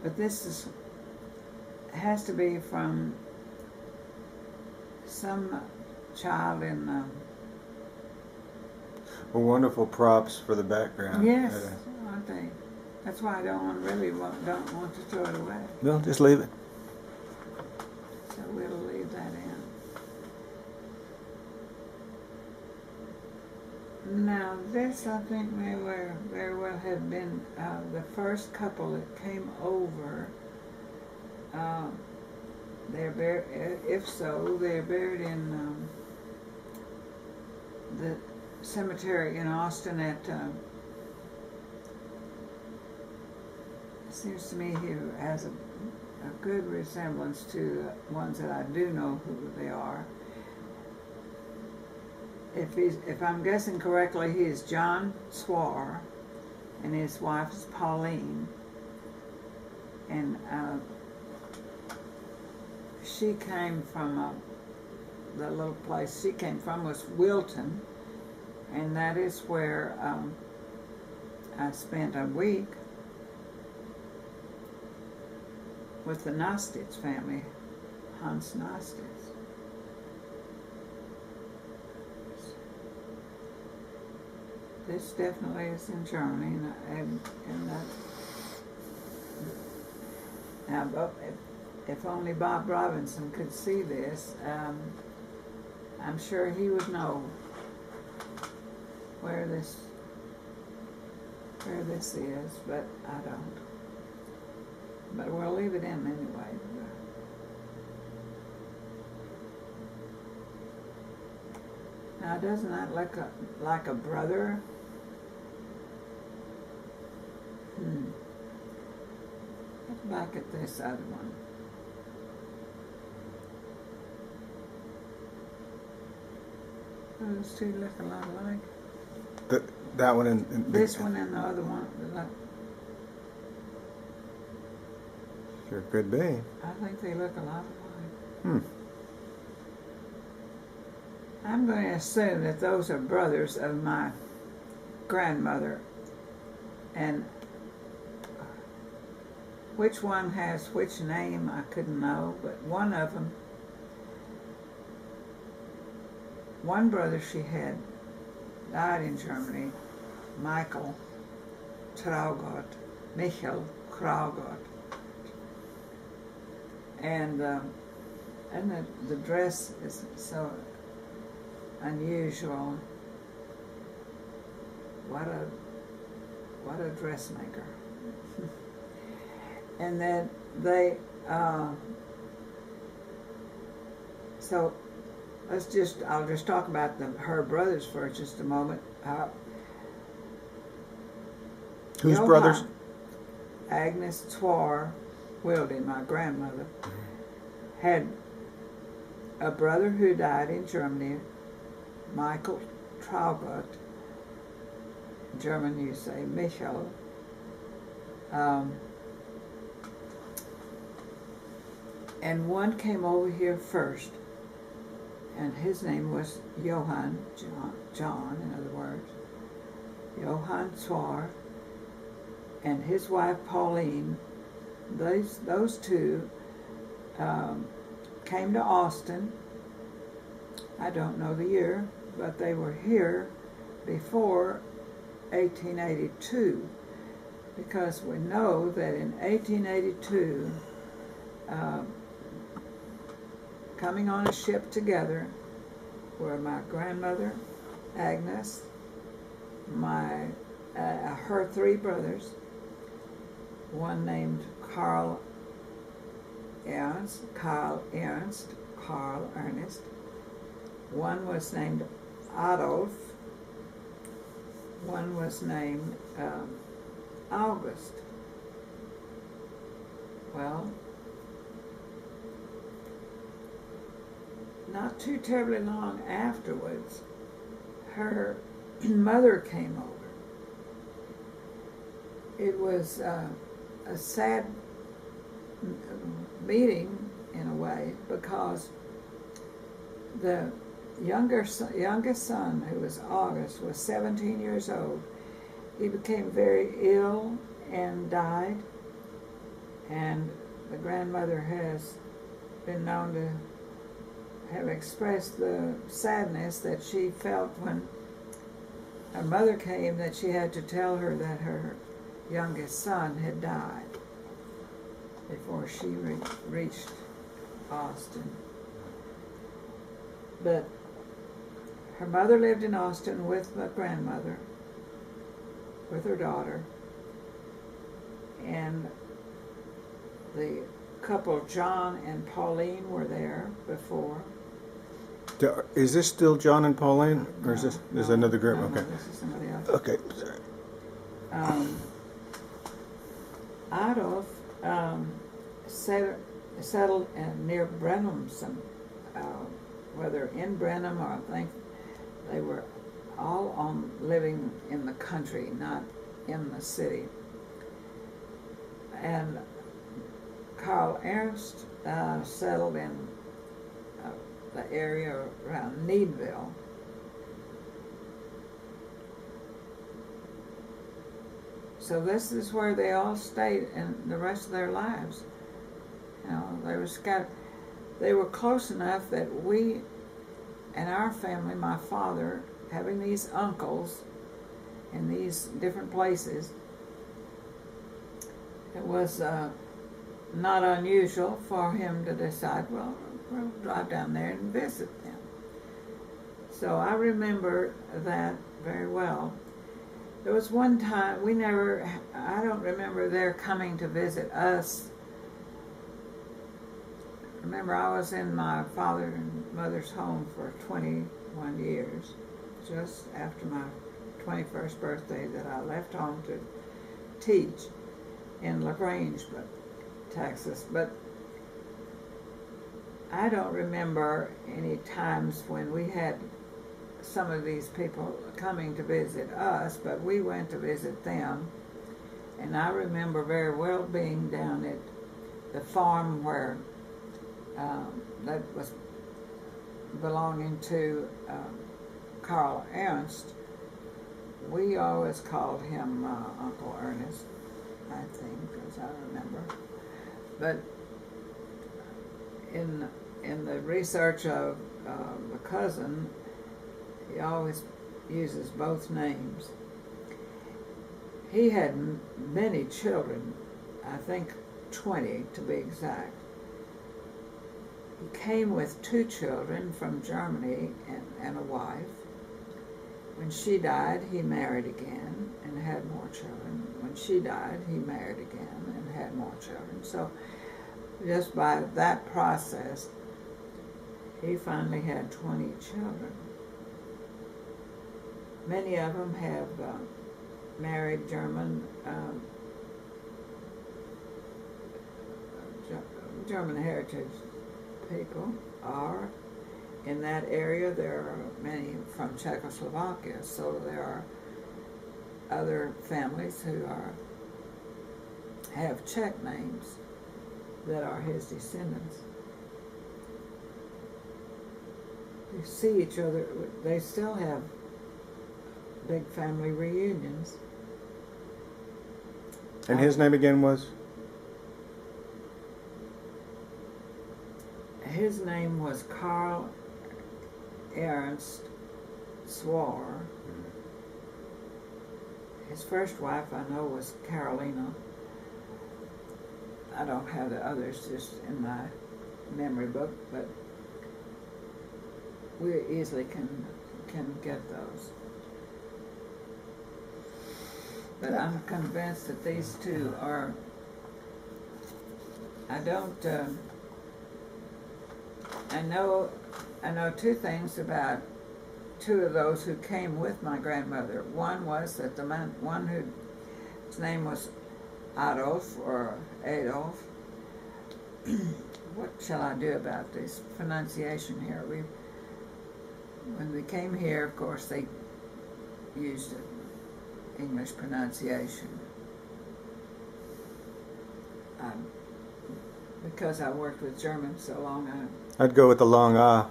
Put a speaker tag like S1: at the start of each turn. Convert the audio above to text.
S1: But has to be from some child in.
S2: Well, wonderful props for the background.
S1: Yes, aren't they? That's why I don't want to throw it away.
S2: No, just leave it.
S1: So we'll leave that in. Now this, I think, may very well have been the first couple that came over. They're buried. If so, they're buried in the cemetery in Austin at. Seems to me he has a good resemblance to ones that I do know who they are. If I'm guessing correctly, he is John Swar, and his wife is Pauline, and she came from the little place she came from was Wilton, and that is where I spent a week with the Nostitz family, Hans Nostitz. This definitely is in Germany, and now, if only Bob Robinson could see this, I'm sure he would know where this is, but I don't. But we'll leave it in anyway. Now, doesn't that look like a brother? Look back at this other one. Those two look a lot alike.
S2: That one and
S1: this one and the other one.
S2: Sure could be.
S1: I think they look a lot alike. I'm going to assume that those are brothers of my grandmother, and which one has which name I couldn't know, but one of them, one brother she had died in Germany, Michael Traugott, Michael Traugott. And the dress is so unusual. What a dressmaker. And then they so I'll just talk about her brothers for just a moment.
S2: Whose
S1: Johann,
S2: brothers?
S1: Agnes Twar Wilding, my grandmother, had a brother who died in Germany, Michael Traugott, German you say, Michael. And one came over here first, and his name was Johann, John in other words, Johann Zwar, and his wife Pauline. Those two came to Austin. I don't know the year, but they were here before 1882, because we know that in 1882, coming on a ship together were my grandmother, Agnes, her three brothers, one named Carl Ernst, one was named Adolf, one was named August. Well, not too terribly long afterwards, her mother came over. It was a sad meeting in a way, because the youngest son, who was August, was 17 years old. He became very ill and died, And the grandmother has been known to have expressed the sadness that she felt when her mother came, that she had to tell her that her youngest son had died before she reached Austin. But her mother lived in Austin with my grandmother, with her daughter, and the couple John and Pauline were there before.
S2: Is this still John and Pauline, or is this another group?
S1: No,
S2: Okay.
S1: this is somebody else.
S2: Okay. Sorry.
S1: Adolf settled near Brenham, whether in Brenham, or I think they were all living in the country, not in the city. And Carl Ernst settled in the area around Needville. So this is where they all stayed in the rest of their lives. You know, they were scattered. They were close enough that we and our family, my father, having these uncles in these different places, it was not unusual for him to decide, well, we'll drive down there and visit them. So I remember that very well. There was one time I don't remember their coming to visit us. Remember, I was in my father and mother's home for 21 years, just after my 21st birthday, that I left home to teach in LaGrange, Texas. But I don't remember any times when we had some of these people coming to visit us, but we went to visit them. And I remember very well being down at the farm where that was belonging to Carl Ernst. We always called him Uncle Ernest, I think, as I remember. But in the research of a cousin, he always uses both names. He had many children, I think 20 to be exact. He came with 2 children from Germany and a wife. When she died, he married again and had more children. When she died, he married again and had more children. So just by that process, he finally had 20 children. Many of them have married German heritage people, or in that area there are many from Czechoslovakia, so there are other families who have Czech names that are his descendants. You see each other, they still have big family reunions.
S2: And his name again was?
S1: His name was Carl Ernst Swar. His first wife, I know, was Carolina. I don't have the others just in my memory book, but we easily can get those. But I'm convinced that these two are, I know 2 things about 2 of those who came with my grandmother. One was that the one whose name was Adolf or Adolf. What shall I do about this pronunciation here? When we came here, of course, they used English pronunciation. Because I worked with German so long,
S2: I'd go with the long ah.